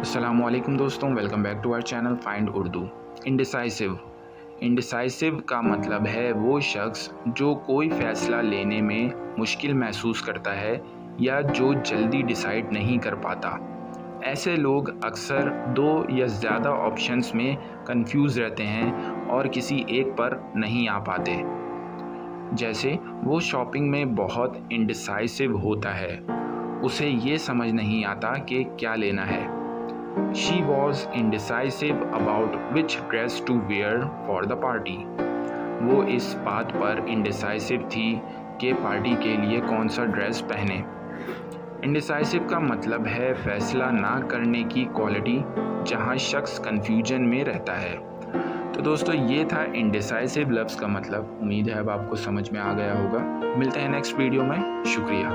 अस्सलामुअलैकुम दोस्तों, welcome back to our channel find Urdu. Indecisive का मतलब है वो शख्स जो कोई फ़ैसला लेने में मुश्किल महसूस करता है या जो जल्दी डिसाइड नहीं कर पाता। ऐसे लोग अक्सर दो या ज़्यादा ऑप्शंस में कंफ्यूज रहते हैं और किसी एक पर नहीं आ पाते। जैसे वो शॉपिंग में बहुत इंडिसाइसिव होता है, उसे ये समझ नहीं आता कि क्या लेना है। She was indecisive about which dress to wear for the party. वो इस बात पर इंडिसाइसिव थी कि पार्टी के लिए कौन सा ड्रेस पहने। इंडिसाइसिव का मतलब है फैसला ना करने की क्वालिटी, जहाँ शख्स कंफ्यूजन में रहता है। तो दोस्तों, ये था इंडिसाइसिव लफ्ज़ का मतलब। उम्मीद है अब आपको समझ में आ गया होगा। मिलते हैं नेक्स्ट वीडियो में। शुक्रिया।